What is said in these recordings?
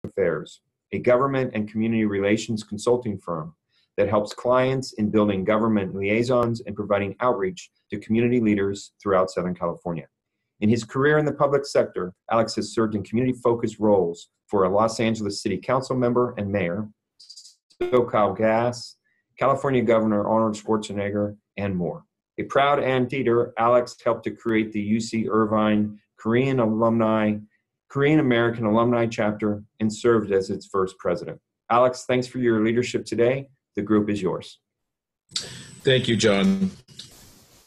Affairs, a government and community relations consulting firm that helps clients in building government liaisons and providing outreach to community leaders throughout Southern California. In his career in the public sector, Alex has served in community-focused roles for a Los Angeles City Council member and mayor, SoCalGas, California Governor Arnold Schwarzenegger, and more. A proud Anteater, Alex helped to create the UC Irvine Korean American Alumni Chapter and served as its first president. Alex, thanks for your leadership today. The group is yours. Thank you, John.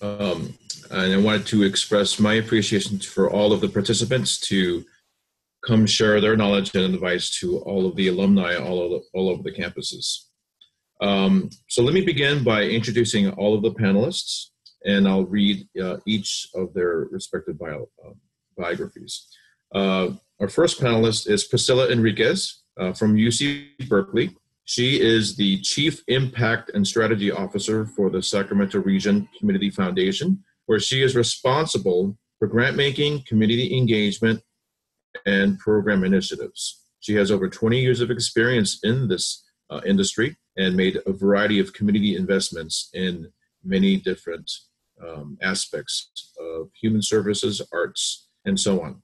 And I wanted to express my appreciation for all of the participants to come share their knowledge and advice to all of the alumni all over the campuses. So let me begin by introducing all of the panelists, and I'll read each of their respective biographies. Our first panelist is Priscilla Enriquez from UC Berkeley. She is the Chief Impact and Strategy Officer for the Sacramento Region Community Foundation, where she is responsible for grant making, community engagement, and program initiatives. She has over 20 years of experience in this industry and made a variety of community investments in many different aspects of human services, arts, and so on.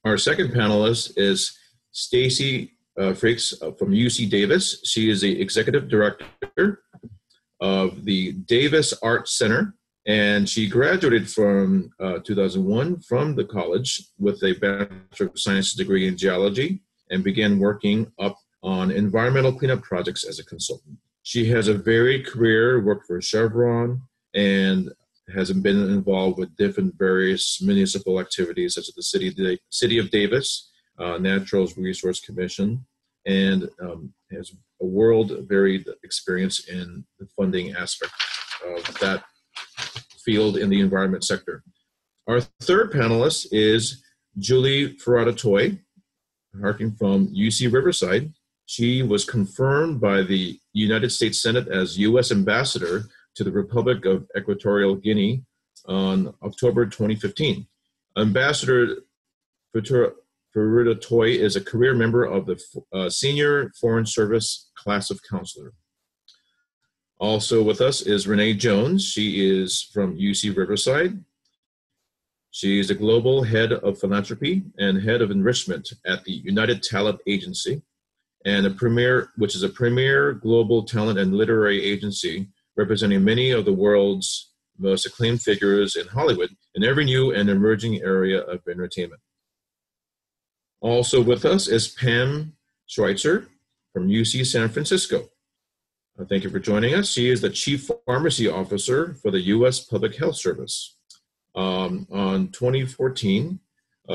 Our second panelist is Stacy Frakes from UC Davis. She is the Executive Director of the Davis Arts Center, and she graduated from 2001 from the college with a Bachelor of Science degree in geology and began working up on environmental cleanup projects as a consultant. She has a varied career, worked for Chevron, and has been involved with different various municipal activities such as the City of Davis, Natural Resource Commission, and has a world varied experience in the funding aspect of that field in the environment sector. Our third panelist is Julie Ferrata-Toy, harking from UC Riverside. She was confirmed by the United States Senate as U.S. Ambassador to the Republic of Equatorial Guinea on October 2015. Ambassador Ferrata-Toy is a career member of the Senior Foreign Service Class of Counselor. Also with us is Renee Jones. She is from UC Riverside. She is a global head of philanthropy and head of enrichment at the United Talent Agency, and which is a premier global talent and literary agency representing many of the world's most acclaimed figures in Hollywood in every new and emerging area of entertainment. Also with us is Pam Schweitzer from UC San Francisco. Thank you for joining us. She is the Chief Pharmacy Officer for the U.S. Public Health Service. On 2014,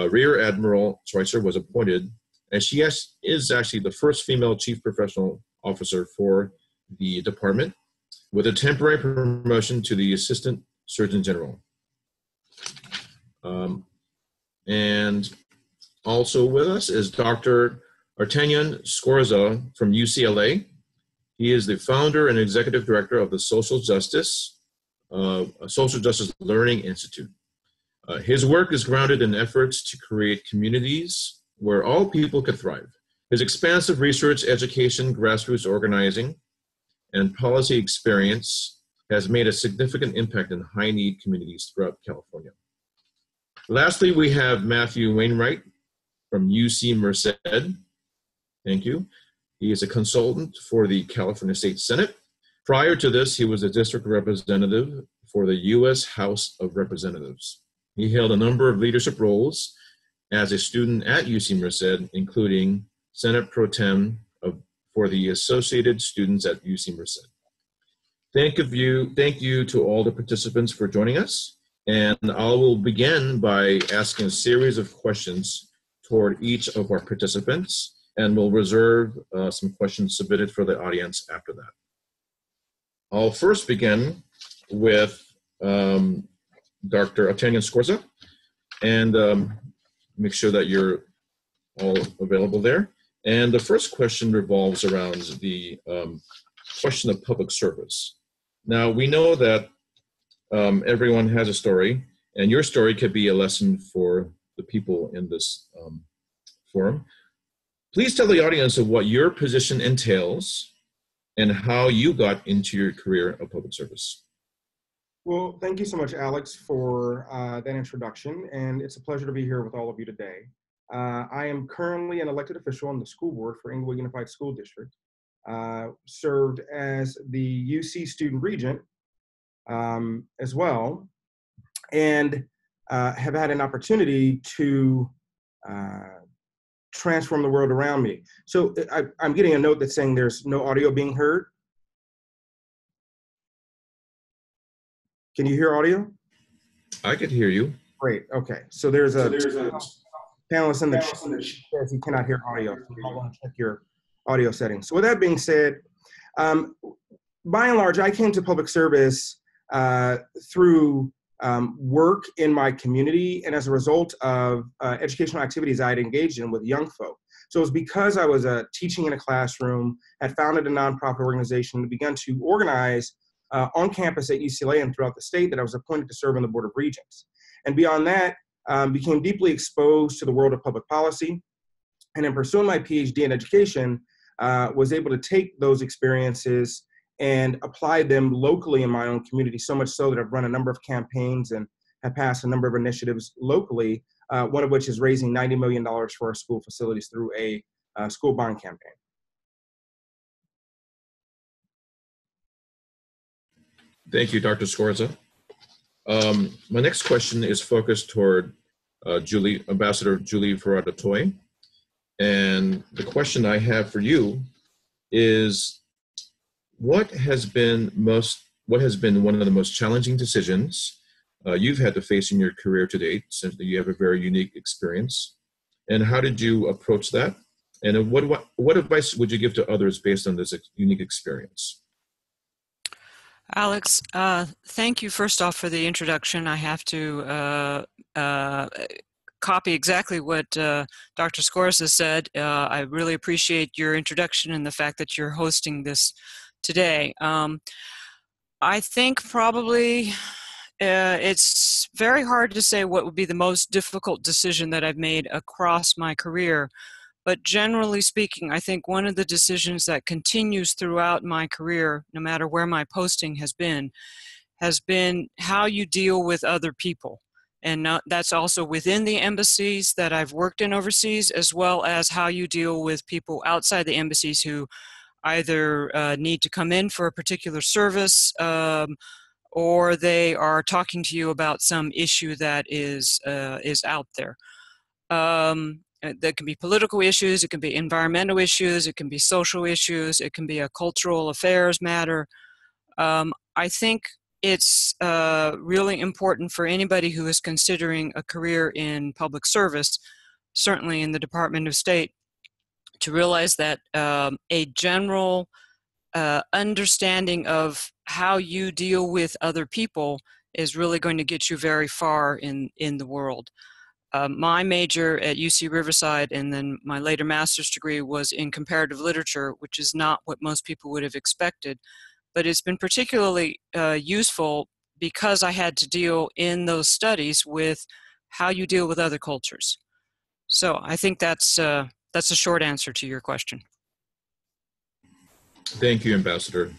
Rear Admiral Schweitzer was appointed, and she is actually the first female Chief Professional Officer for the department, with a temporary promotion to the Assistant Surgeon General. And also with us is Dr. Artanian Scorza from UCLA. He is the founder and executive director of the Social Justice Learning Institute. His work is grounded in efforts to create communities where all people could thrive. His expansive research, education, grassroots organizing, and policy experience has made a significant impact in high-need communities throughout California. Lastly, we have Matthew Wainwright from UC Merced. Thank you. He is a consultant for the California State Senate. Prior to this, he was a district representative for the U.S. House of Representatives. He held a number of leadership roles as a student at UC Merced, including Senate Pro Tem for the Associated Students at UC Merced. Thank you to all the participants for joining us. And I will begin by asking a series of questions toward each of our participants, and we'll reserve some questions submitted for the audience after that. I'll first begin with Dr. Artanian Scorza, and make sure that you're all available there. And the first question revolves around the question of public service. Now, we know that everyone has a story, and your story could be a lesson for the people in this forum. Please tell the audience of what your position entails and how you got into your career of public service. Well, thank you so much, Alex, for that introduction, and it's a pleasure to be here with all of you today. I am currently an elected official on the school board for Inglewood Unified School District, served as the UC student regent as well, and have had an opportunity to transform the world around me. So I'm getting a note that's saying there's no audio being heard. Can you hear audio? I could hear you. Great. Okay. So there's a panelist in the chat that says he cannot hear audio. So you might want to check your audio settings. So with that being said, by and large, I came to public service through work in my community and as a result of educational activities I had engaged in with young folk. So it was because I was teaching in a classroom, had founded a nonprofit organization, and begun to organize on campus at UCLA and throughout the state that I was appointed to serve on the Board of Regents. And beyond that, became deeply exposed to the world of public policy. And in pursuing my PhD in education, was able to take those experiences and apply them locally in my own community, so much so that I've run a number of campaigns and have passed a number of initiatives locally, one of which is raising $90 million for our school facilities through a school bond campaign. Thank you, Dr. Scorza. My next question is focused toward Ambassador Julie Ferrara-Toy. And the question I have for you is, what has been one of the most challenging decisions you've had to face in your career to date, since you have a very unique experience? And how did you approach that? And what advice would you give to others based on this unique experience? Alex, thank you first off for the introduction. I have to copy exactly what Dr. Scorza said. I really appreciate your introduction and the fact that you're hosting this today. I think probably it's very hard to say what would be the most difficult decision that I've made across my career. But generally speaking, I think one of the decisions that continues throughout my career, no matter where my posting has been how you deal with other people. And that's also within the embassies that I've worked in overseas, as well as how you deal with people outside the embassies who either need to come in for a particular service or they are talking to you about some issue that is out there. There can be political issues, it can be environmental issues, it can be social issues, it can be a cultural affairs matter. I think it's really important for anybody who is considering a career in public service, certainly in the Department of State, to realize that a general understanding of how you deal with other people is really going to get you very far in the world. My major at UC Riverside and then my later master's degree was in comparative literature, which is not what most people would have expected. But it's been particularly useful because I had to deal in those studies with how you deal with other cultures. So I think that's a short answer to your question. Thank you, Ambassador.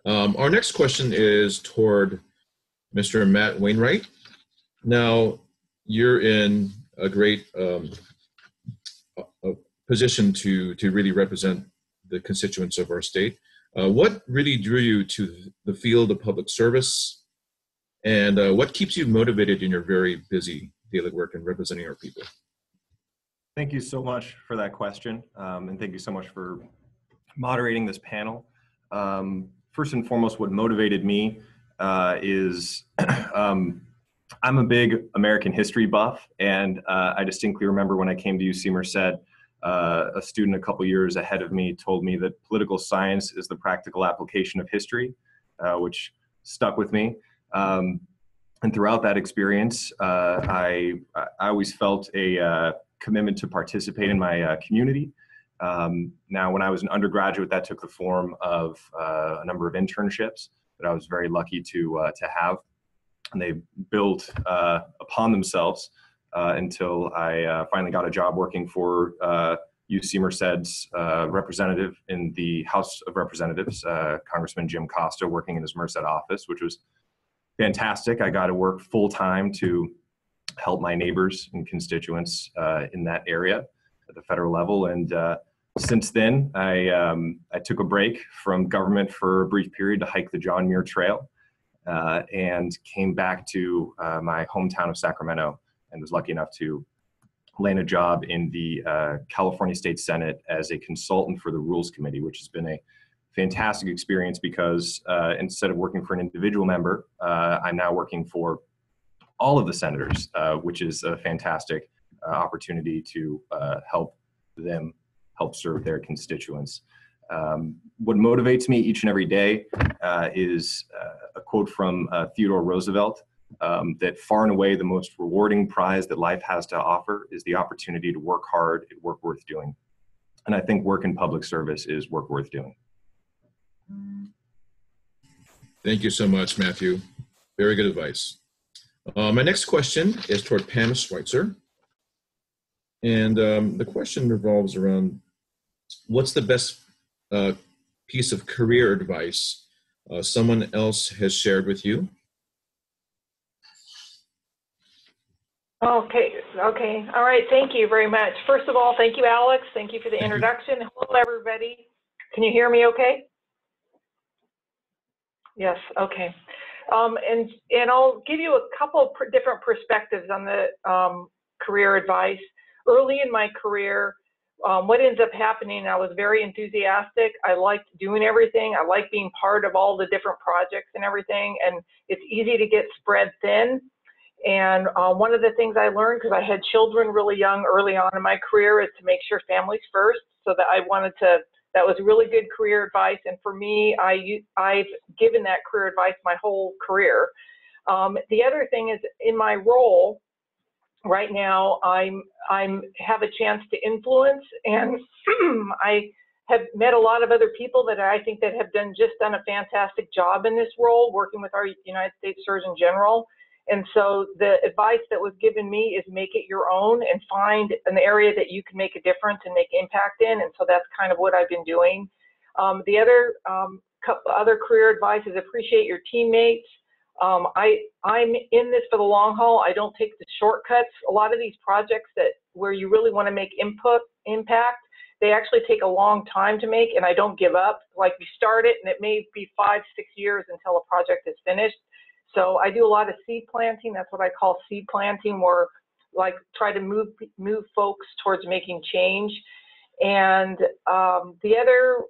Our next question is toward Mr. Matt Wainwright. Now, you're in a great position to really represent the constituents of our state. What really drew you to the field of public service, and what keeps you motivated in your very busy daily work in representing our people? Thank you so much for that question, and thank you so much for moderating this panel. First and foremost, what motivated me is I'm a big American history buff, and I distinctly remember when I came to UC Merced, a student a couple years ahead of me told me that political science is the practical application of history, which stuck with me. And throughout that experience, I always felt a commitment to participate in my community. Now, when I was an undergraduate, that took the form of a number of internships that I was very lucky to have. And they built upon themselves until I finally got a job working for UC Merced's representative in the House of Representatives, Congressman Jim Costa, working in his Merced office, which was fantastic. I got to work full time to help my neighbors and constituents in that area at the federal level. And since then, I took a break from government for a brief period to hike the John Muir Trail and came back to my hometown of Sacramento and was lucky enough to land a job in the California State Senate as a consultant for the Rules Committee, which has been a fantastic experience because instead of working for an individual member, I'm now working for all of the senators, which is a fantastic opportunity to help them help serve their constituents. What motivates me each and every day is a quote from Theodore Roosevelt, that far and away the most rewarding prize that life has to offer is the opportunity to work hard at work worth doing. And I think work in public service is work worth doing. Thank you so much, Matthew. Very good advice. My next question is toward Pam Schweitzer. And the question revolves around what's the best piece of career advice someone else has shared with you? Okay. All right. Thank you very much. First of all, thank you, Alex. Thank you for the introduction. Hello, everybody. Can you hear me okay? Yes. Okay. And I'll give you a couple of different perspectives on the career advice. Early in my career, what ends up happening, I was very enthusiastic. I liked doing everything. I liked being part of all the different projects and everything. And it's easy to get spread thin. And one of the things I learned, because I had children really young early on in my career, is to make sure families first. So that that was really good career advice. And for me, I've given that career advice my whole career. The other thing is, in my role right now, I have a chance to influence, and I have met a lot of other people that I think that have done a fantastic job in this role, working with our United States Surgeon General. And so the advice that was given me is make it your own and find an area that you can make a difference and make impact in. And so that's kind of what I've been doing. The other other career advice is appreciate your teammates. I'm in this for the long haul. I don't take the shortcuts. A lot of these projects where you really want to make impact, they actually take a long time to make, and I don't give up. Like, we start it and it may be 5-6 years until a project is finished. So I do a lot of seed planting. That's what I call seed planting, where like try to move folks towards making change. And the other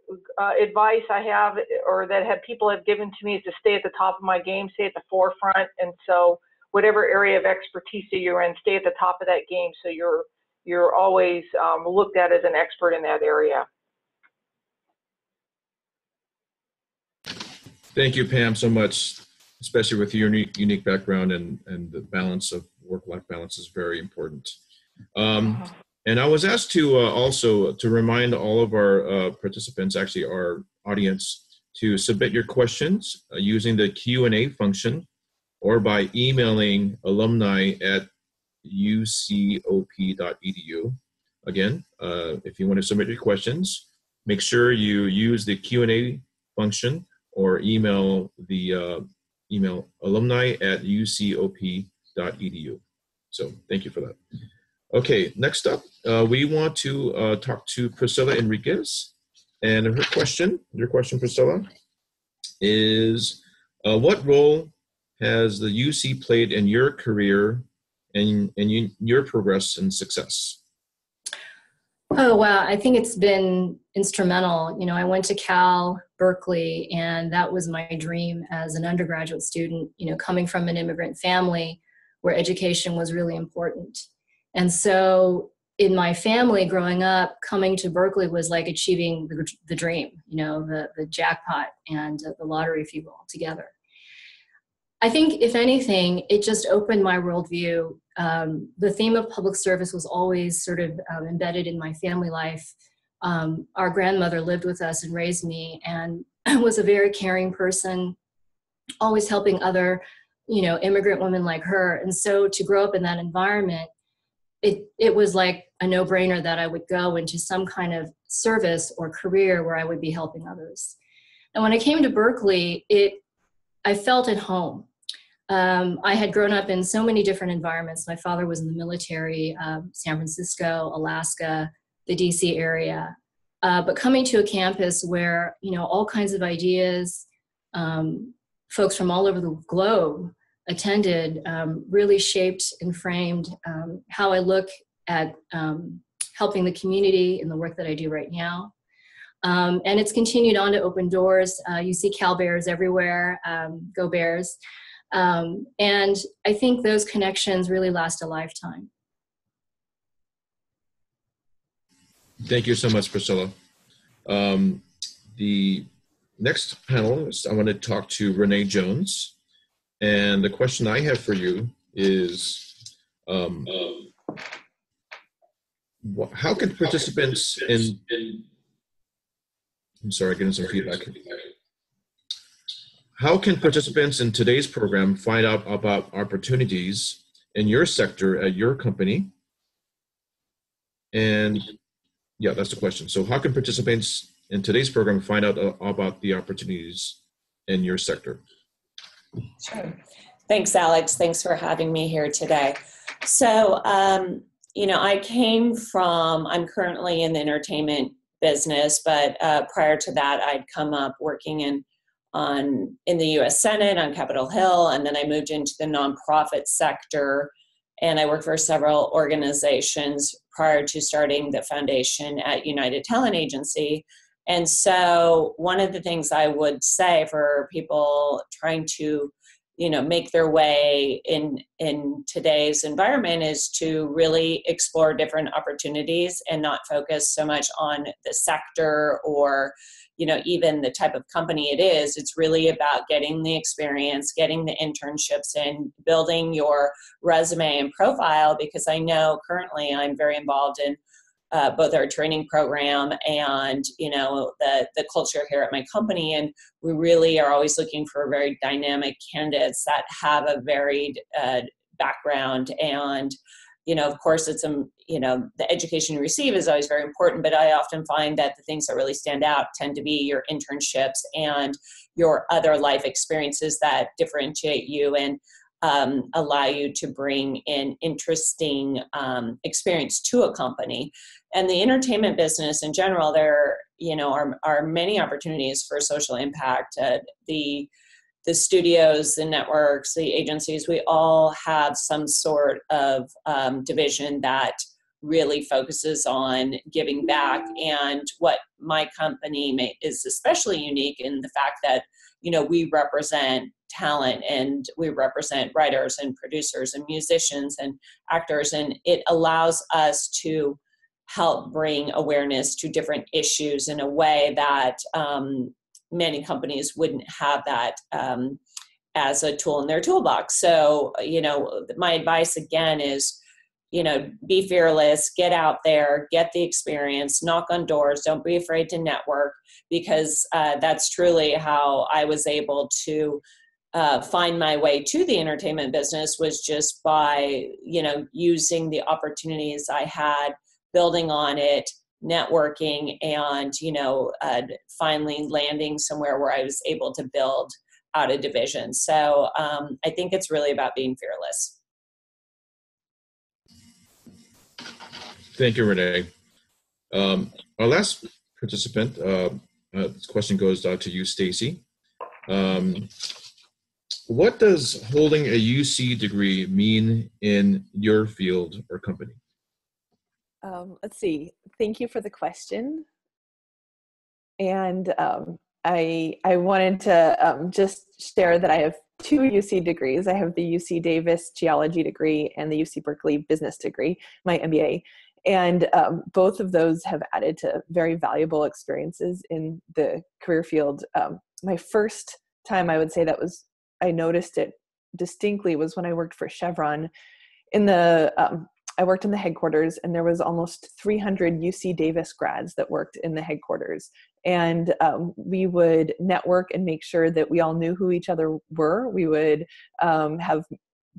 advice I have, or that people have given to me, is to stay at the top of my game, stay at the forefront. And so whatever area of expertise that you're in, stay at the top of that game, so you're always looked at as an expert in that area. Thank you, Pam, so much, especially with your unique background, and the balance of work-life balance is very important. And I was asked to also to remind all of our participants, actually our audience, to submit your questions using the Q&A function or by emailing alumni@ucop.edu. Again, if you want to submit your questions, make sure you use the Q&A function or email the email alumni@ucop.edu. So thank you for that. Okay, next up, we want to talk to Priscilla Enriquez, and your question, Priscilla, is what role has the UC played in your career and your progress and success? Oh, wow. I think it's been instrumental. You know, I went to Cal Berkeley, and that was my dream as an undergraduate student, you know, coming from an immigrant family where education was really important. And so in my family growing up, coming to Berkeley was like achieving the dream, you know, the jackpot and the lottery, if you will, together. I think, if anything, it just opened my worldview. The theme of public service was always sort of embedded in my family life. Our grandmother lived with us and raised me, and was a very caring person, always helping other, you know, immigrant women like her. And so to grow up in that environment, it was like a no-brainer that I would go into some kind of service or career where I would be helping others. And when I came to Berkeley, I felt at home. I had grown up in so many different environments. My father was in the military, San Francisco, Alaska, the DC area. But coming to a campus where, all kinds of ideas, folks from all over the globe attended, really shaped and framed how I look at helping the community in the work that I do right now. And it's continued on to open doors. You see Cal Bears everywhere, go Bears. And I think those connections really last a lifetime. Thank you so much, Priscilla. The next panelist, I want to talk to Renee Jones. And the question I have for you is, how can participants in, I'm sorry, getting some feedback. How can participants in today's program find out about opportunities in your sector at your company? And yeah, that's the question. So how can participants in today's program find out about the opportunities in your sector? Sure. Thanks, Alex. Thanks for having me here today. So, I'm currently in the entertainment business, but prior to that, I'd come up working in the U.S. Senate on Capitol Hill, and then I moved into the nonprofit sector, and I worked for several organizations prior to starting the foundation at United Talent Agency. And so one of the things I would say for people trying to, make their way in today's environment is to really explore different opportunities and not focus so much on the sector or, even the type of company it is. It's really about getting the experience, getting the internships, and building your resume and profile, because I know currently I'm very involved in both our training program and, the culture here at my company. And we really are always looking for very dynamic candidates that have a varied background. And, of course, it's, the education you receive is always very important, but I often find that the things that really stand out tend to be your internships and your other life experiences that differentiate you and allow you to bring in interesting experience to a company. And the entertainment business in general, there are many opportunities for social impact. The studios, the networks, the agencies, we all have some sort of division that really focuses on giving back. And what my company is especially unique in the fact that, we represent talent and we represent writers and producers and musicians and actors. And it allows us to help bring awareness to different issues in a way that many companies wouldn't have that as a tool in their toolbox. So, my advice again is, be fearless, get out there, get the experience, knock on doors, don't be afraid to network, because that's truly how I was able to find my way to the entertainment business, was just by, using the opportunities I had, building on it, networking, and, finally landing somewhere where I was able to build out a division. So I think it's really about being fearless. Thank you, Renee. Our last participant, this question goes out to you, Stacy. What does holding a UC degree mean in your field or company? Let's see. Thank you for the question. And I wanted to just share that I have 2 UC degrees. I have the UC Davis geology degree and the UC Berkeley business degree, my MBA. And both of those have added to very valuable experiences in the career field. My first time I would say I noticed it distinctly was when I worked for Chevron. I worked in the headquarters, and there was almost 300 UC Davis grads that worked in the headquarters. And we would network and make sure that we all knew who each other were. We would have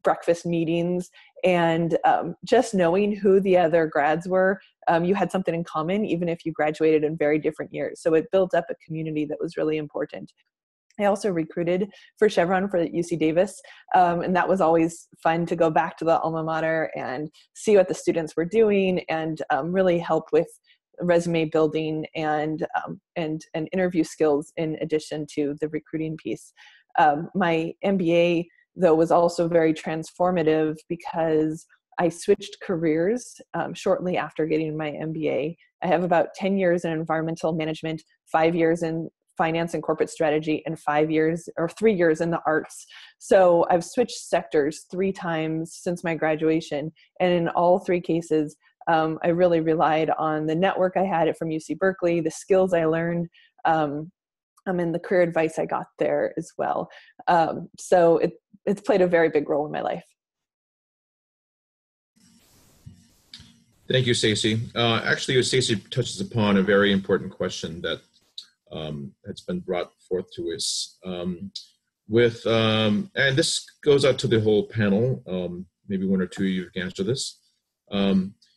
breakfast meetings, and just knowing who the other grads were. You had something in common, even if you graduated in very different years. So it built up a community that was really important. I also recruited for Chevron for UC Davis, and that was always fun to go back to the alma mater and see what the students were doing, and really help with resume building and interview skills in addition to the recruiting piece. My MBA, though, was also very transformative because I switched careers shortly after getting my MBA. I have about 10 years in environmental management, 5 years in finance and corporate strategy, and 3 years in the arts. So I've switched sectors 3 times since my graduation. And in all 3 cases, I really relied on the network I had from UC Berkeley, the skills I learned, and the career advice I got there as well. So it's played a very big role in my life. Thank you, Stacy. Actually, Stacy touches upon a very important question that has been brought forth to us. And this goes out to the whole panel. Maybe one or two of you can answer this.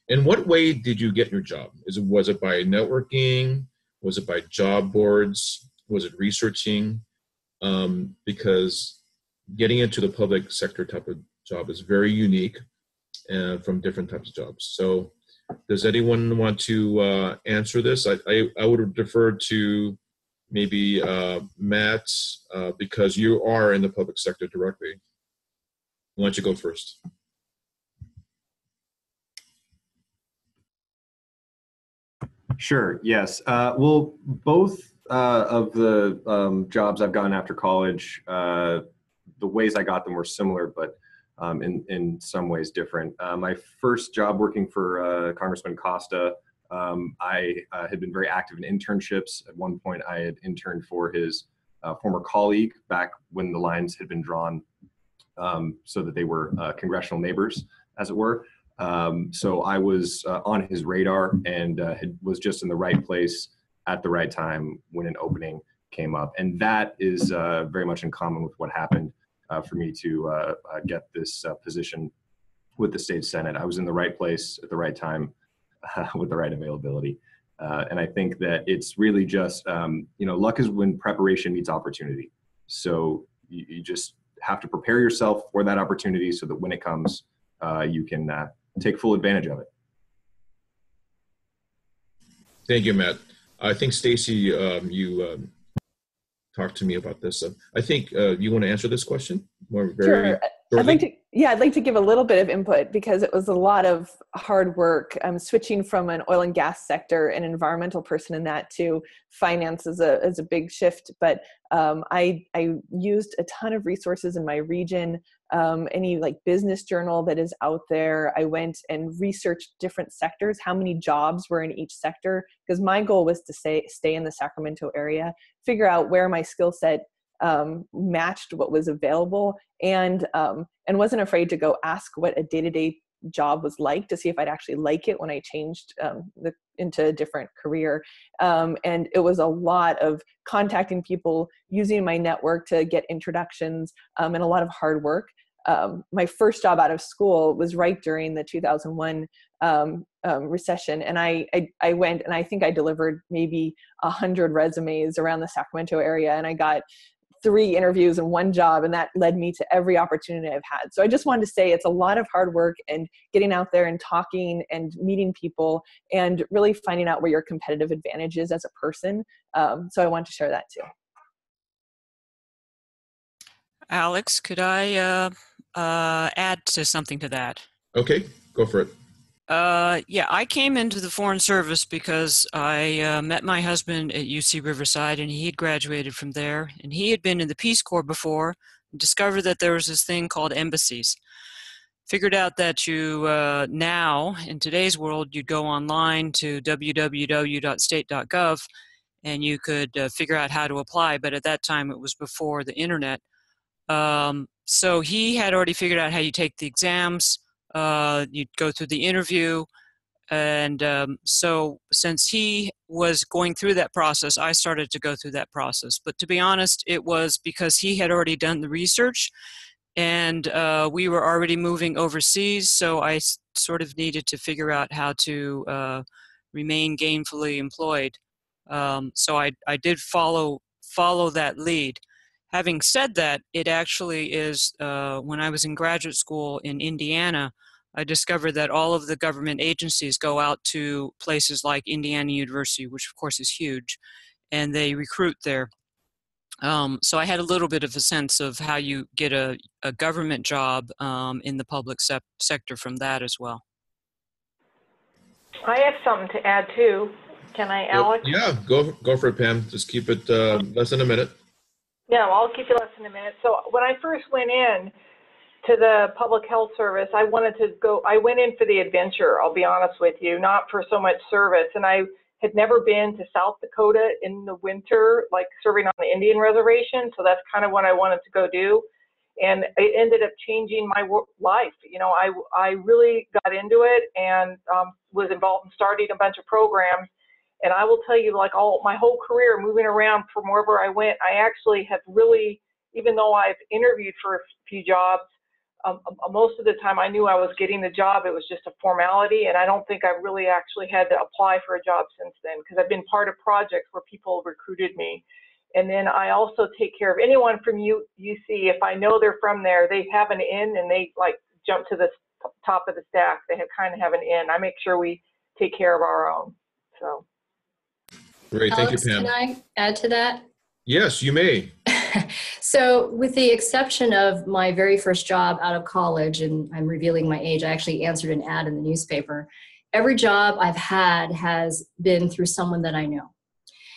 In what way did you get your job? Was it by networking? Was it by job boards? Was it researching? Because getting into the public sector type of job is very unique from different types of jobs. So does anyone want to answer this? I would defer to maybe Matt, because you are in the public sector directly. Why don't you go first? Sure, yes. Well, both of the jobs I've gotten after college, the ways I got them were similar, but in some ways different. My first job working for Congressman Costa, I had been very active in internships. At one point, I had interned for his former colleague back when the lines had been drawn so that they were congressional neighbors, as it were. So I was on his radar and was just in the right place at the right time when an opening came up. And that is very much in common with what happened for me to get this position with the state Senate. I was in the right place at the right time with the right availability. And I think that it's really just, luck is when preparation meets opportunity. So you just have to prepare yourself for that opportunity so that when it comes, you can take full advantage of it. Thank you, Matt. I think Stacy, you talked to me about this. I think you want to answer this question more very shortly? I'd like to give a little bit of input because it was a lot of hard work. Switching from an oil and gas sector, an environmental person in that, to finance is a big shift. But I used a ton of resources in my region. Any business journal that is out there. I went and researched different sectors, how many jobs were in each sector, because my goal was to stay in the Sacramento area, figure out where my skill set matched what was available, and wasn't afraid to go ask what a day-to-day job was like to see if I'd actually like it when I changed into a different career. And it was a lot of contacting people, using my network to get introductions, and a lot of hard work. My first job out of school was right during the 2001 recession. And I went and I think I delivered maybe 100 resumes around the Sacramento area, and I got 3 interviews and 1 job, and that led me to every opportunity I've had. So I just wanted to say it's a lot of hard work and getting out there and talking and meeting people and really finding out where your competitive advantage is as a person. So I want to share that too. Alex, could I add to something to that? Okay, go for it. Yeah, I came into the Foreign Service because I met my husband at UC Riverside, and he had graduated from there, and he had been in the Peace Corps before, and discovered that there was this thing called embassies. Figured out that you now, in today's world, you'd go online to www.state.gov, and you could figure out how to apply, but at that time it was before the internet. So he had already figured out how you take the exams. You'd go through the interview, and so since he was going through that process, I started to go through that process. But to be honest, it was because he had already done the research, and we were already moving overseas, so I sort of needed to figure out how to remain gainfully employed. So I did follow that lead. Having said that, it actually is, when I was in graduate school in Indiana, I discovered that all of the government agencies go out to places like Indiana University, which of course is huge, and they recruit there. So I had a little bit of a sense of how you get a government job in the public sector from that as well. I have something to add too. Can I, Alex? Yeah, go for it, Pam. Just keep it less than a minute. Yeah, well, I'll keep you less than a minute. So when I first went in to the public health service, I went in for the adventure, I'll be honest with you, not for so much service. And I had never been to South Dakota in the winter, like serving on the Indian reservation. So that's kind of what I wanted to go do. And it ended up changing my life. You know, I really got into it and was involved in starting a bunch of programs. And I will tell you, like my whole career moving around from wherever I went, I actually have really, even though I've interviewed for a few jobs, most of the time I knew I was getting the job. It was just a formality. And I don't think I've really actually had to apply for a job since then, because I've been part of projects where people recruited me. And then I also take care of anyone from UC. If I know they're from there, they have an in and they like jump to the top of the stack. They kind of have an in. I make sure we take care of our own. So. Great, thank you, Pam. Can I add to that? Yes, you may. So with the exception of my very first job out of college, and I'm revealing my age, I actually answered an ad in the newspaper. Every job I've had has been through someone that I know.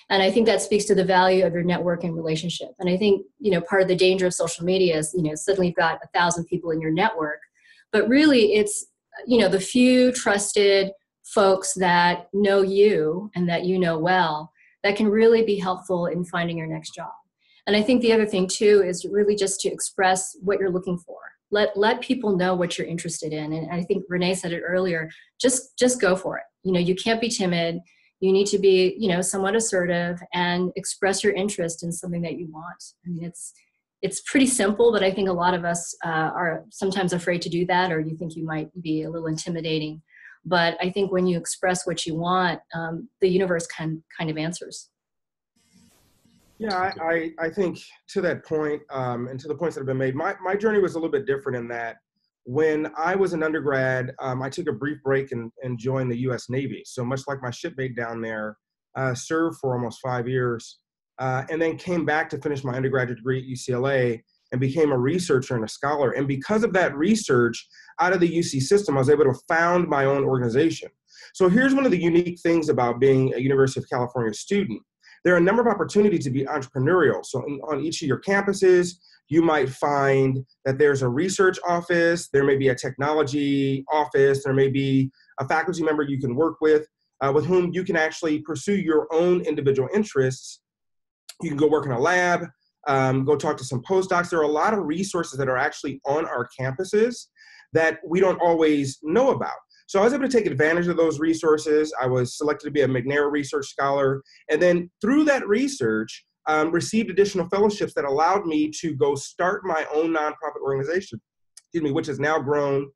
And I think that speaks to the value of your network and relationship. And I think, you know, part of the danger of social media is, you know, suddenly you've got 1,000 people in your network, but really it's, you know, the few trusted folks that know you and that you know well, that can really be helpful in finding your next job. And I think the other thing too is really just to express what you're looking for. Let people know what you're interested in. And I think Renee said it earlier, just go for it. You know, you can't be timid. You need to be, you know, somewhat assertive and express your interest in something that you want. I mean, it's pretty simple, but I think a lot of us are sometimes afraid to do that, or you think you might be a little intimidating. But I think when you express what you want, the universe kind of answers. Yeah, I think to that point, and to the points that have been made, my journey was a little bit different in that when I was an undergrad, I took a brief break and joined the U.S. Navy. So much like my shipmate down there, served for almost 5 years, and then came back to finish my undergraduate degree at UCLA and became a researcher and a scholar. And because of that research out of the UC system, I was able to found my own organization. So here's one of the unique things about being a University of California student. There are a number of opportunities to be entrepreneurial. So on each of your campuses, you might find that there's a research office, there may be a technology office, there may be a faculty member you can work with whom you can actually pursue your own individual interests. You can go work in a lab, go talk to some postdocs. There are a lot of resources that are actually on our campuses that we don't always know about. So I was able to take advantage of those resources. I was selected to be a Mcnair research scholar. And then through that research, received additional fellowships that allowed me to go start my own nonprofit organization, which has now grown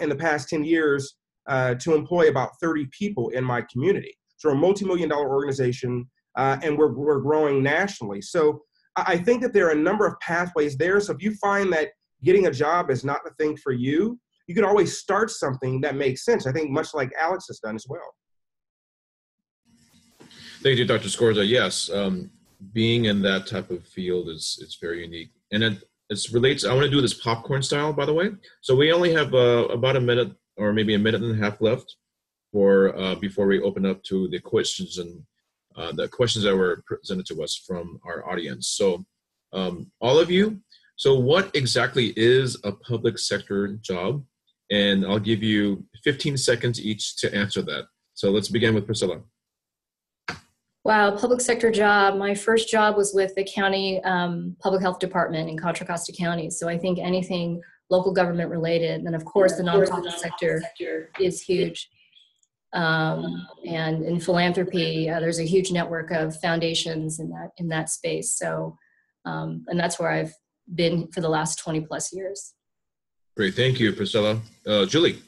in the past 10 years to employ about 30 people in my community. So we're a multi-million-dollar organization, and we're growing nationally. So I think that there are a number of pathways there. So if you find that getting a job is not the thing for you, you can always start something that makes sense. I think much like Alex has done as well. Thank you, Dr. Scorza. Yes, being in that type of field is very unique. And it relates, I want to do this popcorn style, by the way. So we only have about a minute or maybe a minute and a half left before we open up to the questions and the questions that were presented to us from our audience. So all of you, so what exactly is a public sector job? And I'll give you 15 seconds each to answer that. So let's begin with Priscilla. Wow, public sector job. My first job was with the county public health department in Contra Costa County. So I think anything local government related, and of course the nonprofit sector is huge. And in philanthropy, there's a huge network of foundations in that space. So, and that's where I've been for the last 20 plus years. Great, thank you, Priscilla. Julie.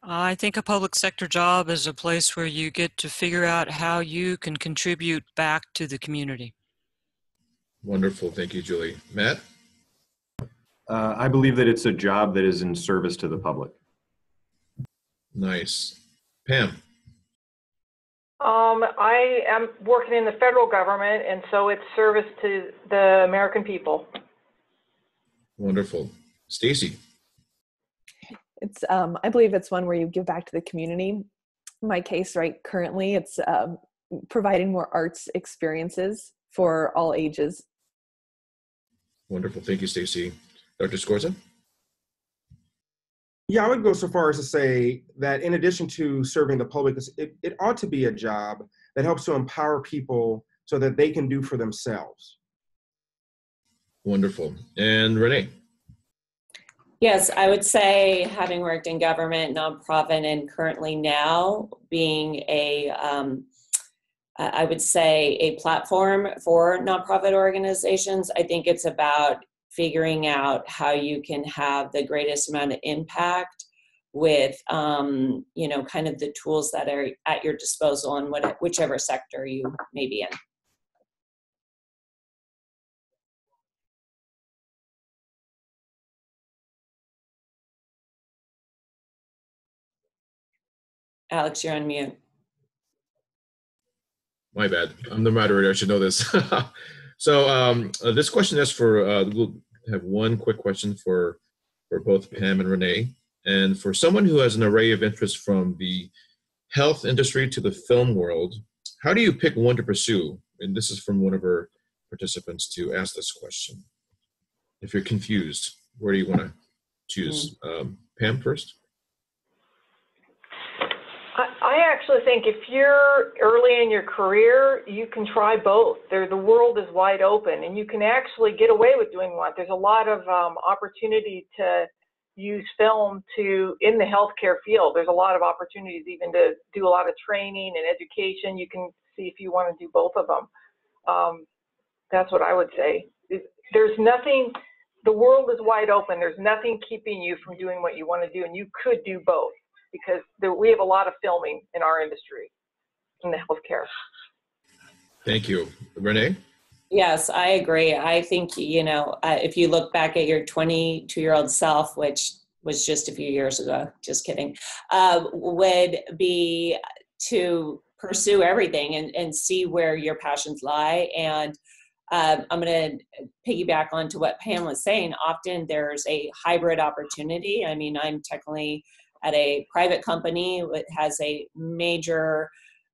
I think a public sector job is a place where you get to figure out how you can contribute back to the community. Wonderful, thank you, Julie. Matt? I believe that it's a job that is in service to the public. Nice. Pam? I am working in the federal government, and so it's service to the American people. Wonderful. Stacy? It's, I believe it's one where you give back to the community. In my case, right, currently it's providing more arts experiences for all ages. Wonderful, thank you, Stacy. Dr. Scorza? Yeah, I would go so far as to say that in addition to serving the public, it ought to be a job that helps to empower people so that they can do for themselves. Wonderful. And Renee? Yes, I would say, having worked in government, nonprofit, and currently now being I would say a platform for nonprofit organizations, I think it's about figuring out how you can have the greatest amount of impact with, kind of the tools that are at your disposal in whichever sector you may be in. Alex, you're on mute. My bad. I'm the moderator. I should know this. So this question is for, we'll have one quick question for both Pam and Renee. And for someone who has an array of interests from the health industry to the film world, how do you pick one to pursue? And this is from one of our participants to ask this question. If you're confused, where do you want to choose? Pam first? I actually think if you're early in your career, you can try both. The world is wide open, and you can actually get away with doing one. There's a lot of opportunity to use film in the healthcare field. There's a lot of opportunities even to do a lot of training and education. You can see if you want to do both of them. That's what I would say. There's nothing, the world is wide open. There's nothing keeping you from doing what you want to do, and you could do both, because we have a lot of filming in our industry, in the healthcare. Thank you. Renee? Yes, I agree. I think, if you look back at your 22-year-old self, which was just a few years ago, just kidding, would be to pursue everything and see where your passions lie. And I'm going to piggyback onto what Pam was saying. Often there's a hybrid opportunity. I mean, I'm technically at a private company that has a major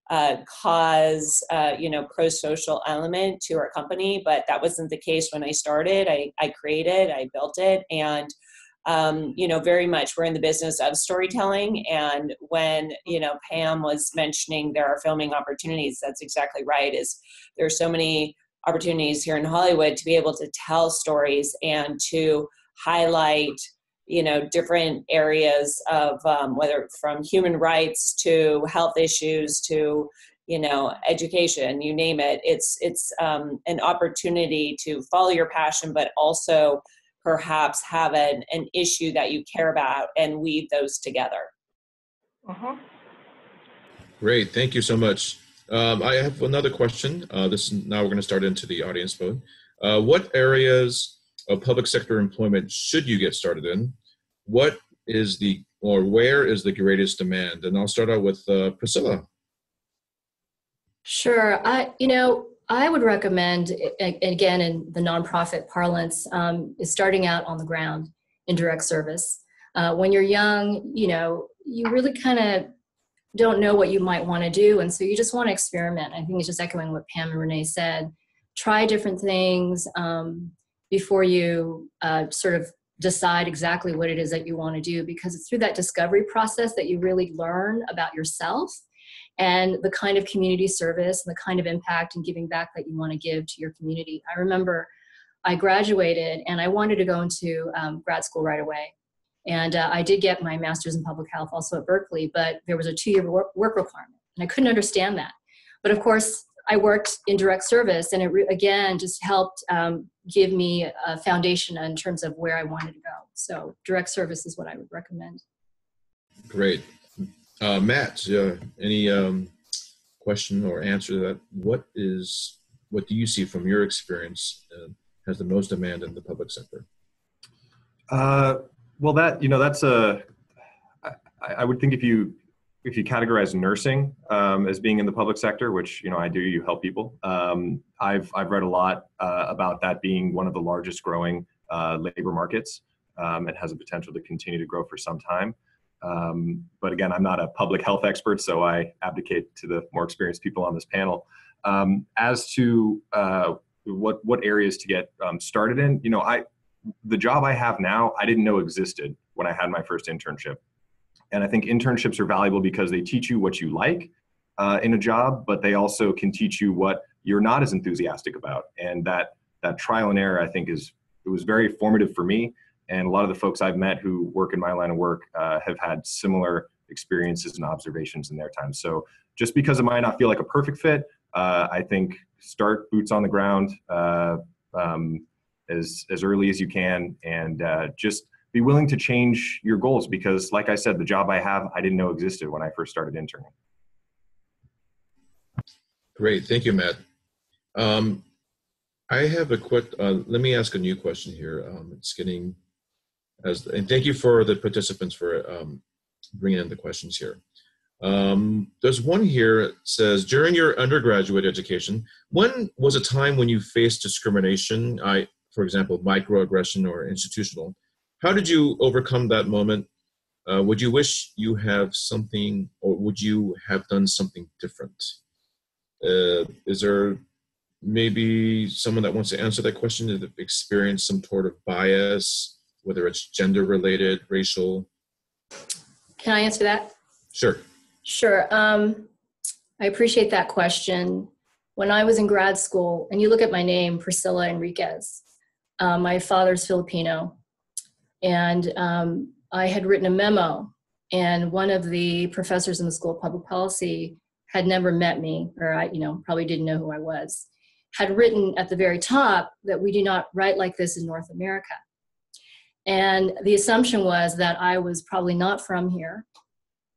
cause, pro-social element to our company, but that wasn't the case when I started. I created, I built it, and, very much we're in the business of storytelling. And when, Pam was mentioning there are filming opportunities, that's exactly right. There are so many opportunities here in Hollywood to be able to tell stories and to highlight different areas of whether from human rights to health issues to, education, you name it. It's an opportunity to follow your passion, but also perhaps have an issue that you care about and weave those together. Great, thank you so much. I have another question. Now we're going to start into the audience mode. What areas of public sector employment should you get started in? Where is the greatest demand? And I'll start out with Priscilla. Sure. I would recommend, again, in the nonprofit parlance, is starting out on the ground in direct service. When you're young, you really kind of don't know what you might want to do. And so you just want to experiment. I think it's just echoing what Pam and Renee said. Try different things before you sort of decide exactly what it is that you want to do, because it's through that discovery process that you really learn about yourself and the kind of community service and the kind of impact and giving back that you want to give to your community. I remember I graduated and I wanted to go into grad school right away. And I did get my master's in public health also at Berkeley, but there was a 2-year work requirement, and I couldn't understand that. But of course, I worked in direct service, and it again just helped give me a foundation in terms of where I wanted to go. So direct service is what I would recommend. Great. Matt, any question or answer to that? What do you see from your experience has the most demand in the public sector? Well, that's I would think if you categorize nursing as being in the public sector, which I do, you help people. I've read a lot about that being one of the largest growing labor markets. It has a potential to continue to grow for some time. But again, I'm not a public health expert, so I abdicate to the more experienced people on this panel. As to what areas to get started in, the job I have now, I didn't know existed when I had my first internship. And I think internships are valuable because they teach you what you like in a job, but they also can teach you what you're not as enthusiastic about. And that trial and error, I think, it was very formative for me. And a lot of the folks I've met who work in my line of work have had similar experiences and observations in their time. So just because it might not feel like a perfect fit, I think start boots on the ground as early as you can, and just be willing to change your goals, because like I said, the job I have, I didn't know existed when I first started interning. Great, thank you, Matt. I have a quick, let me ask a new question here. And thank you for the participants for bringing in the questions here. There's one here that says, during your undergraduate education, when was a time when you faced discrimination, for example, microaggression or institutional? How did you overcome that moment? Would you wish you have something, or would you have done something different? Is there maybe someone that wants to answer that question, to experience some sort of bias, whether it's gender related, racial? Can I answer that? Sure. Sure. I appreciate that question. When I was in grad school, and you look at my name, Priscilla Enriquez, my father's Filipino, and I had written a memo, and one of the professors in the School of Public Policy had never met me, or probably didn't know who I was, had written at the very top that we do not write like this in North America. And the assumption was that I was probably not from here.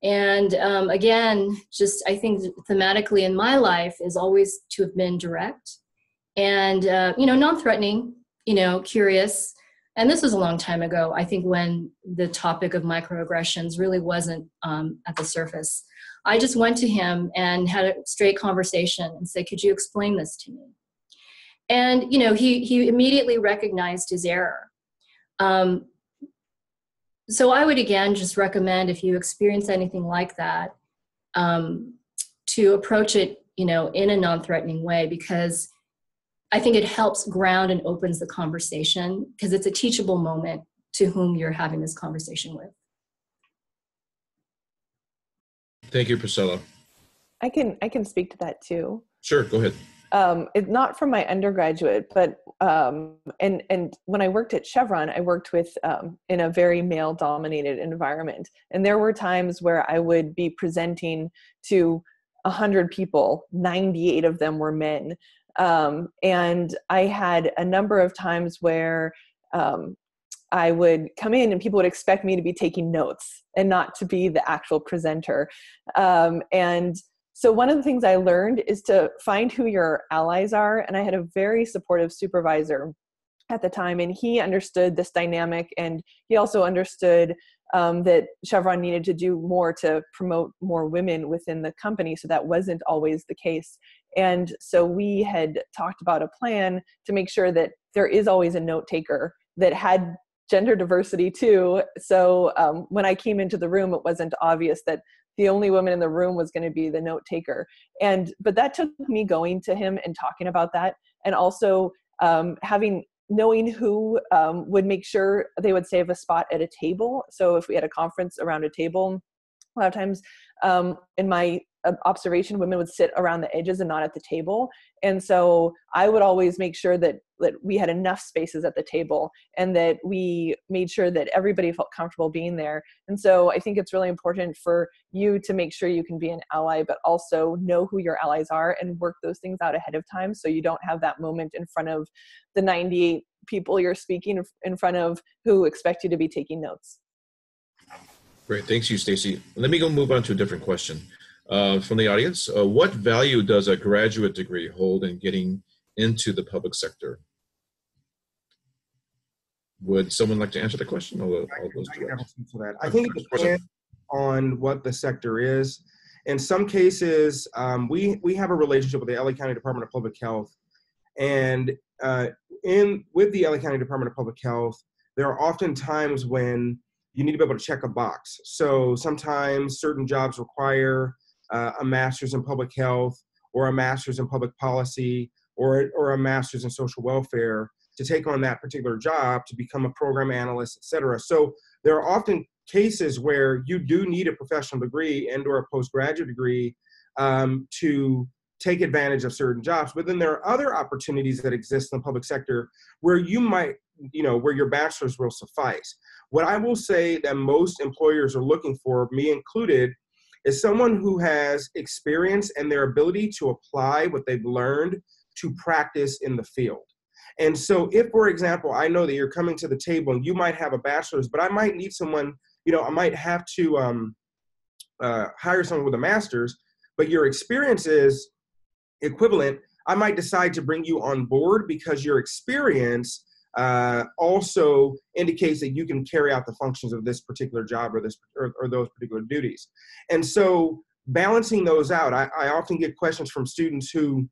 And again, just I think thematically in my life is always to have been direct and, non-threatening, curious. And this was a long time ago, I think, when the topic of microaggressions really wasn't at the surface. I just went to him and had a straight conversation and said, could you explain this to me? And, he immediately recognized his error. So I would, again, just recommend, if you experience anything like that, to approach it, in a non-threatening way, because I think it helps ground and opens the conversation, because it's a teachable moment to whom you're having this conversation with. Thank you, Priscilla. I can speak to that too. Sure, go ahead. It's not from my undergraduate, but and when I worked at Chevron, I worked with in a very male-dominated environment, and there were times where I would be presenting to 100 people, 98 of them were men, and I had a number of times where I would come in and people would expect me to be taking notes and not to be the actual presenter, and so one of the things I learned is to find who your allies are. And I had a very supportive supervisor at the time, and he understood this dynamic. And he also understood that Chevron needed to do more to promote more women within the company. So that wasn't always the case. And so we had talked about a plan to make sure that there is always a note taker that had gender diversity too. So when I came into the room, it wasn't obvious that the only woman in the room was going to be the note taker. But that took me going to him and talking about that. And also knowing who would make sure they would save a spot at a table. So if we had a conference around a table, a lot of times in my observation, women would sit around the edges and not at the table. And so I would always make sure that we had enough spaces at the table and that we made sure that everybody felt comfortable being there. And so I think it's really important for you to make sure you can be an ally, but also know who your allies are and work those things out ahead of time, so you don't have that moment in front of the 98 people you're speaking in front of who expect you to be taking notes. Great, thanks you, Stacy. Let me move on to a different question from the audience. What value does a graduate degree hold in getting into the public sector? Would someone like to answer the question? I think it depends on what the sector is. In some cases, we have a relationship with the LA County Department of Public Health, and with the LA County Department of Public Health, there are often times when you need to be able to check a box. So sometimes certain jobs require a master's in public health, or a master's in public policy, or a master's in social welfare to take on that particular job, to become a program analyst, et cetera. So there are often cases where you do need a professional degree and or a postgraduate degree to take advantage of certain jobs. But then there are other opportunities that exist in the public sector where you might, where your bachelor's will suffice. What I will say that most employers are looking for, me included, is someone who has experience and their ability to apply what they've learned to practice in the field. And so if, for example, I know that you're coming to the table and you might have a bachelor's, but I might need someone, I might have to hire someone with a master's, but your experience is equivalent, I might decide to bring you on board because your experience also indicates that you can carry out the functions of this particular job or those particular duties. And so balancing those out, I often get questions from students who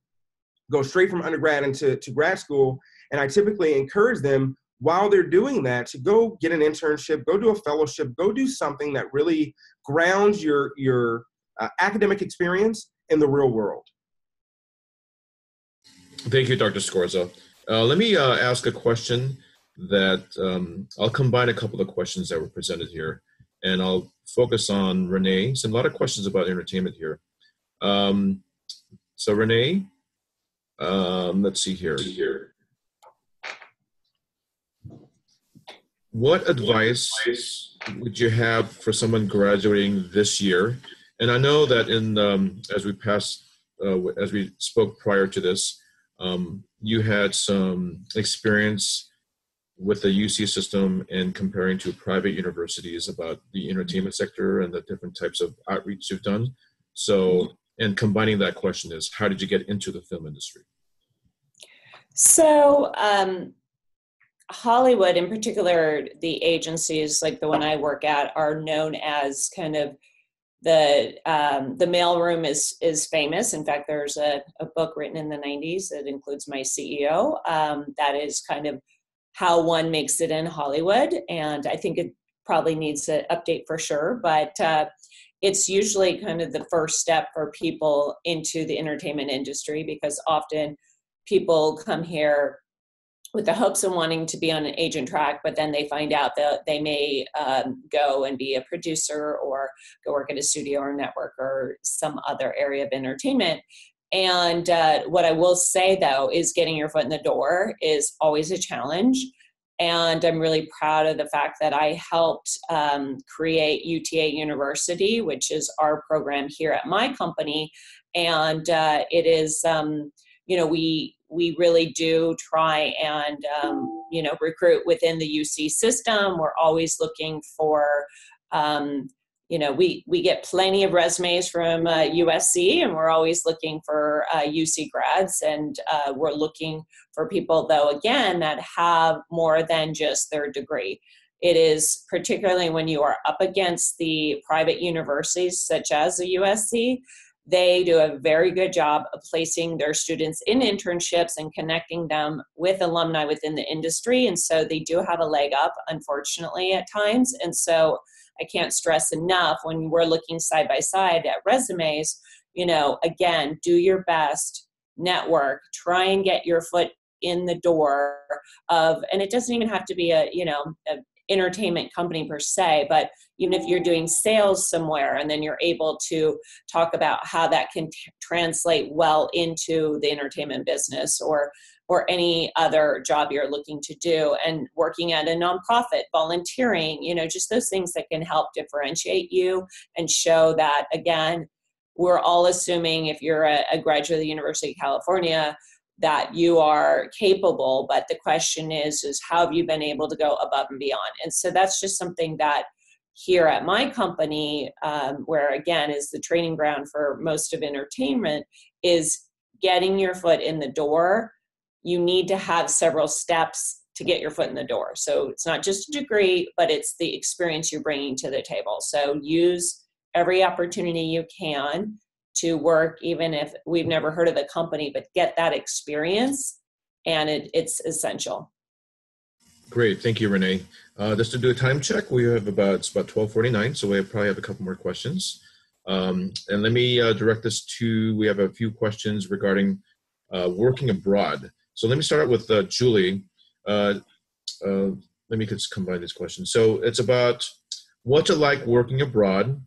go straight from undergrad into grad school, and I typically encourage them while they're doing that to go get an internship, go do a fellowship, go do something that really grounds your academic experience in the real world. Thank you, Dr. Scorza. Let me ask a question that I'll combine a couple of questions that were presented here, and I'll focus on Renee. So a lot of questions about entertainment here. So Renee, let's see here. What advice would you have for someone graduating this year? And I know that as we spoke prior to this, you had some experience with the UC system and comparing to private universities about the entertainment sector and the different types of outreach you've done. So, and combining that question is, how did you get into the film industry? So, Hollywood, in particular, the agencies like the one I work at are known as kind of the mailroom is famous. In fact, there's a book written in the 90s that includes my CEO. That is kind of how one makes it in Hollywood. And I think it probably needs an update for sure, but it's usually kind of the first step for people into the entertainment industry, because often people come here with the hopes of wanting to be on an agent track, but then they find out that they may go and be a producer or go work at a studio or network or some other area of entertainment. And what I will say, though, is getting your foot in the door is always a challenge. And I'm really proud of the fact that I helped create UTA University, which is our program here at my company. And it is, we really do try and, recruit within the UC system. We're always looking for, we get plenty of resumes from USC, and we're always looking for UC grads. And we're looking for people, though, again, that have more than just their degree. It is particularly when you are up against the private universities, such as the USC, they do a very good job of placing their students in internships and connecting them with alumni within the industry. And so they do have a leg up, unfortunately, at times. And so I can't stress enough, when we're looking side by side at resumes, again, do your best, network, try and get your foot in the door of, and it doesn't even have to be a entertainment company per se, but even if you're doing sales somewhere, and then you're able to talk about how that can translate well into the entertainment business, or any other job you're looking to do, and working at a nonprofit, volunteering, just those things that can help differentiate you and show that, again, we're all assuming if you're a graduate of the University of California that you are capable, but the question is how have you been able to go above and beyond? And so that's just something that here at my company, where again is the training ground for most of entertainment, is getting your foot in the door. You need to have several steps to get your foot in the door. So it's not just a degree, but it's the experience you're bringing to the table. So use every opportunity you can to work, even if we've never heard of the company, but get that experience, and it's essential. Great, thank you, Renee. Just to do a time check, it's about 12:49, so we probably have a couple more questions. And let me direct this to, we have a few questions regarding working abroad. So let me start with Julie. Let me just combine these questions. So it's about what's it like working abroad,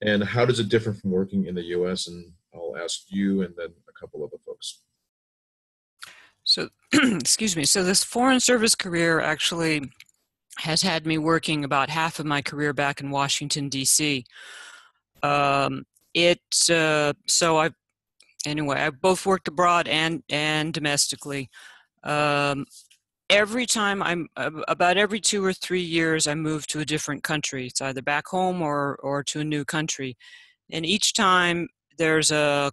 and how does it differ from working in the U.S.? And I'll ask you and then a couple other folks. So, excuse me. So this foreign service career actually has had me working about half of my career back in Washington, D.C. So I've both worked abroad and domestically. Every time about every 2 or 3 years, I move to a different country. It's either back home or to a new country. And each time there's a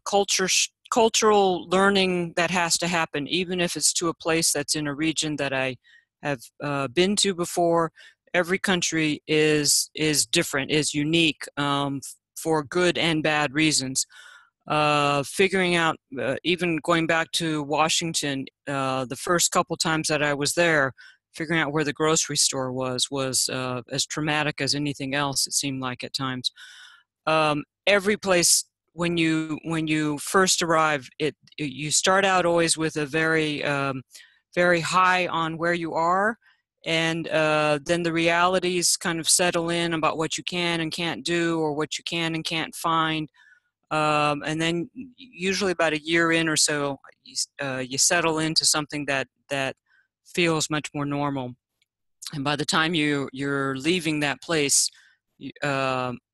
cultural learning that has to happen, even if it's to a place that's in a region that I have been to before. Every country is different, is unique for good and bad reasons. Figuring out, even going back to Washington, the first couple times that I was there, figuring out where the grocery store was as traumatic as anything else, it seemed like at times. Every place, when you first arrive, you start out always with a very high on where you are, and then the realities kind of settle in about what you can and can't do, or what you can and can't find. And then usually about a year in or so, you settle into something that feels much more normal. And by the time you're leaving that place,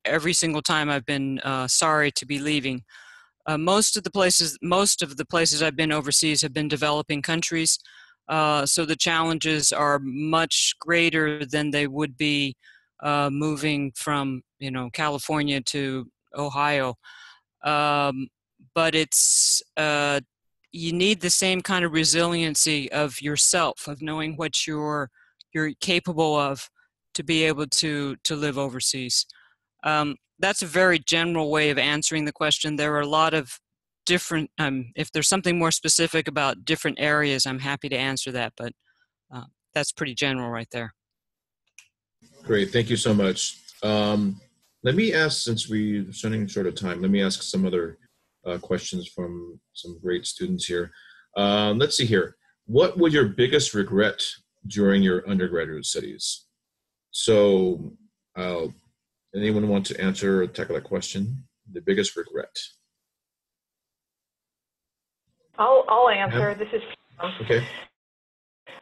every single time I've been sorry to be leaving. Most of the places I've been overseas have been developing countries, so the challenges are much greater than they would be moving from California to Ohio. But it's you need the same kind of resiliency of yourself, of knowing what you're capable of to be able to live overseas. That's a very general way of answering the question. There are a lot of different, if there's something more specific about different areas, I'm happy to answer that, but that's pretty general right there. Great, thank you so much. Let me ask, since we're running short of time, let me ask some other questions from some great students here. Let's see here. What was your biggest regret during your undergraduate studies? So anyone want to answer or tackle that question? The biggest regret? I'll answer. This is Pam. Okay.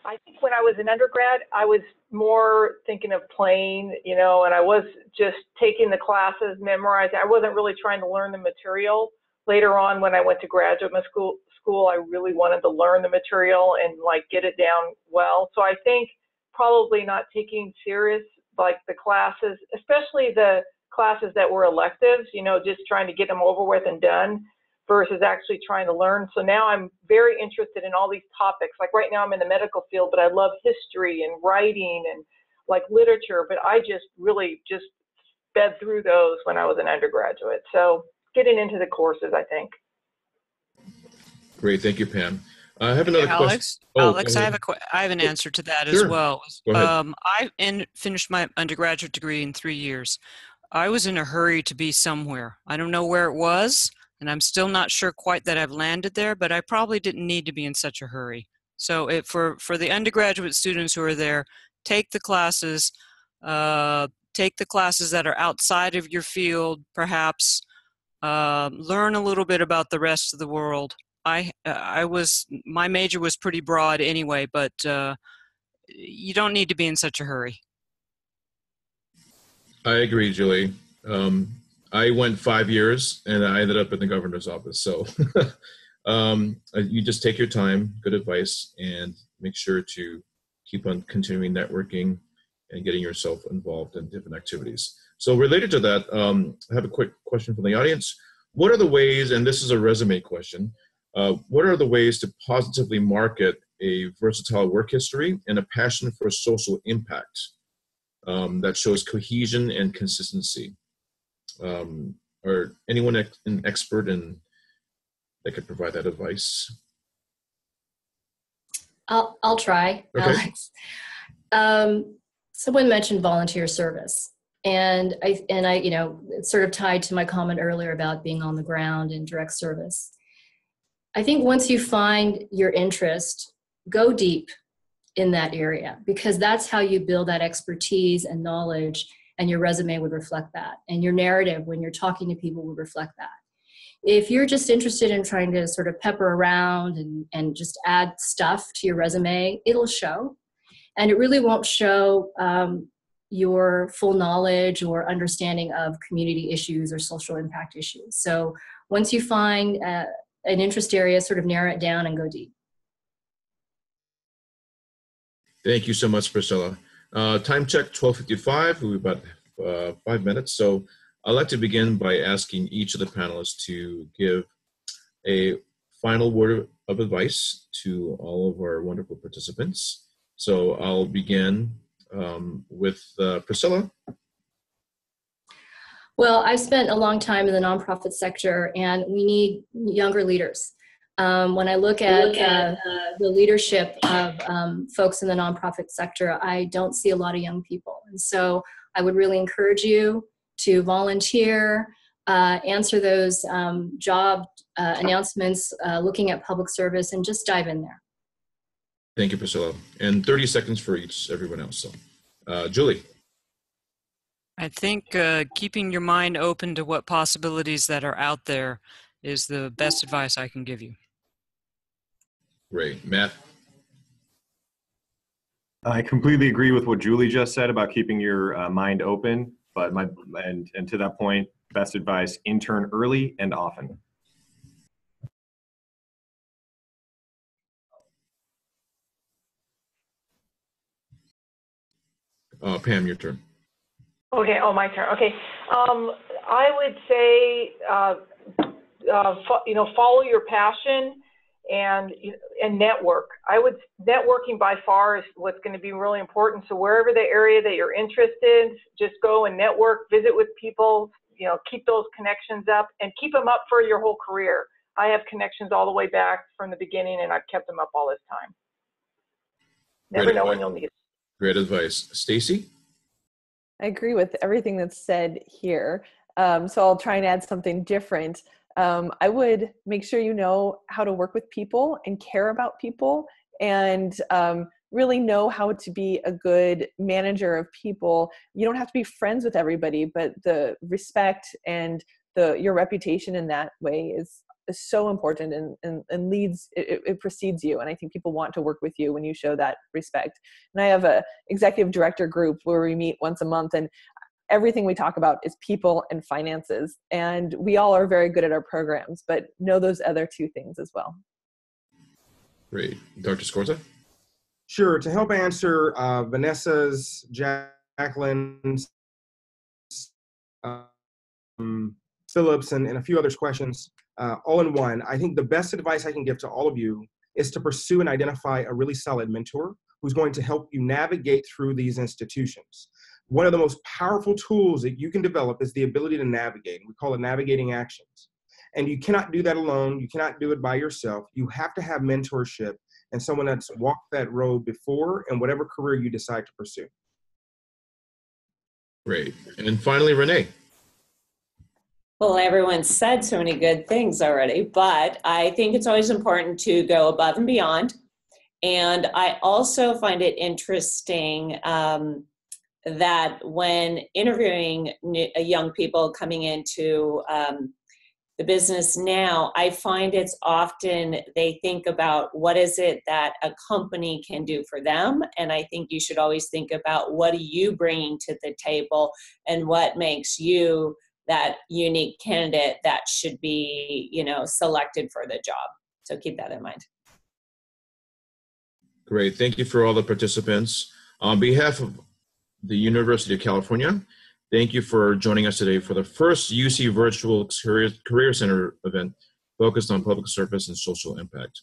I think when I was an undergrad, I was more thinking of playing, and I was just taking the classes, memorizing. I wasn't really trying to learn the material. Later on, when I went to graduate school, I really wanted to learn the material and get it down well. So I think probably not taking serious the classes, especially the classes that were electives, just trying to get them over with and done, versus actually trying to learn. So now I'm very interested in all these topics. Like right now I'm in the medical field, but I love history and writing and literature, but I just really sped through those when I was an undergraduate. So getting into the courses, I think. Great, thank you, Pam. I have another Alex, question. Alex, I have an answer to that Sure. as well. Go ahead. I finished my undergraduate degree in 3 years. I was in a hurry to be somewhere. I don't know where it was, and I'm still not sure quite that I've landed there, but I probably didn't need to be in such a hurry. So for the undergraduate students who are there, take the classes. Take the classes that are outside of your field, perhaps. Learn a little bit about the rest of the world. My major was pretty broad anyway, but you don't need to be in such a hurry. I agree, Julie. I went 5 years and I ended up in the governor's office. So you just take your time, good advice, and make sure to keep on continuing networking and getting yourself involved in different activities. So related to that, I have a quick question from the audience. What are the ways, and this is a resume question, what are the ways to positively market a versatile work history and a passion for social impact that shows cohesion and consistency? Or anyone an expert in that could provide that advice? I'll try, okay. Alex. Someone mentioned volunteer service, and I, you know, it's sort of tied to my comment earlier about being on the ground and direct service. I think once you find your interest, go deep in that area, because that's how you build that expertise and knowledge, and your resume would reflect that, and your narrative when you're talking to people would reflect that. If you're just interested in trying to sort of pepper around and just add stuff to your resume, it'll show. And it really won't show your full knowledge or understanding of community issues or social impact issues. So once you find an interest area, sort of narrow it down and go deep. Thank you so much, Priscilla. Time check, 12:55. We've about 5 minutes. So I'd like to begin by asking each of the panelists to give a final word of advice to all of our wonderful participants. So I'll begin with Priscilla. Well, I've spent a long time in the nonprofit sector, and we need younger leaders. When I look at the leadership of folks in the nonprofit sector, I don't see a lot of young people. And so I would really encourage you to volunteer, answer those job announcements, looking at public service, and just dive in there. Thank you, Priscilla. And 30 seconds for everyone else. So, Julie. I think keeping your mind open to what possibilities that are out there is the best advice I can give you. Great. Matt? I completely agree with what Julie just said about keeping your mind open, but and to that point, best advice, intern early and often. Pam, your turn. Okay, oh, my turn. Okay. I would say, follow your passion and network. Networking by far is what's going to be really important. So wherever the area that you're interested, just go and network, visit with people, keep those connections up and keep them up for your whole career. I have connections all the way back from the beginning, and I've kept them up all this time. Never know when you'll need it. Great advice. Stacy? I agree with everything that's said here. So I'll try and add something different. I would make sure you know how to work with people and care about people, and really know how to be a good manager of people. You don't have to be friends with everybody, but the respect and your reputation in that way is so important and leads, it precedes you. And I think people want to work with you when you show that respect. And I have a executive director group where we meet once a month, and everything we talk about is people and finances. And we all are very good at our programs, but know those other two things as well. Great. Dr. Scorza? Sure. To help answer Vanessa's, Jacqueline's, Phillips, and a few others questions, all in one, I think the best advice I can give to all of you is to pursue and identify a really solid mentor who's going to help you navigate through these institutions. One of the most powerful tools that you can develop is the ability to navigate. We call it navigating actions. And you cannot do that alone. You cannot do it by yourself. You have to have mentorship and someone that's walked that road before in whatever career you decide to pursue. Great. And finally, Renee. Well, everyone said so many good things already, but I think it's always important to go above and beyond And I also find it interesting that when interviewing young people coming into the business now, I find it's often they think about what is it that a company can do for them. And I think you should always think about what are you bringing to the table and what makes you that unique candidate that should be, selected for the job. So keep that in mind. Great. Thank you for all the participants. On behalf of the University of California, thank you for joining us today for the first UC Virtual Career Center event focused on public service and social impact.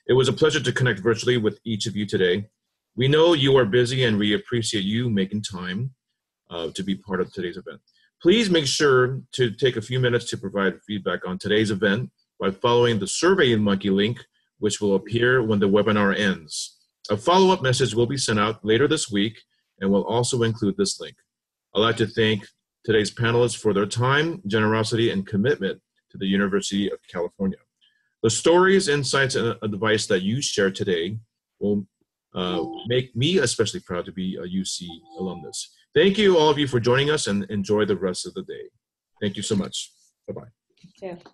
It was a pleasure to connect virtually with each of you today. We know you are busy and we appreciate you making time to be part of today's event. Please make sure to take a few minutes to provide feedback on today's event by following the SurveyMonkey link, which will appear when the webinar ends. A follow-up message will be sent out later this week and will also include this link. I'd like to thank today's panelists for their time, generosity, and commitment to the University of California. The stories, insights, and advice that you share today will make me especially proud to be a UC alumnus. Thank you, all of you, for joining us, and enjoy the rest of the day. Thank you so much. Bye-bye. Thank you.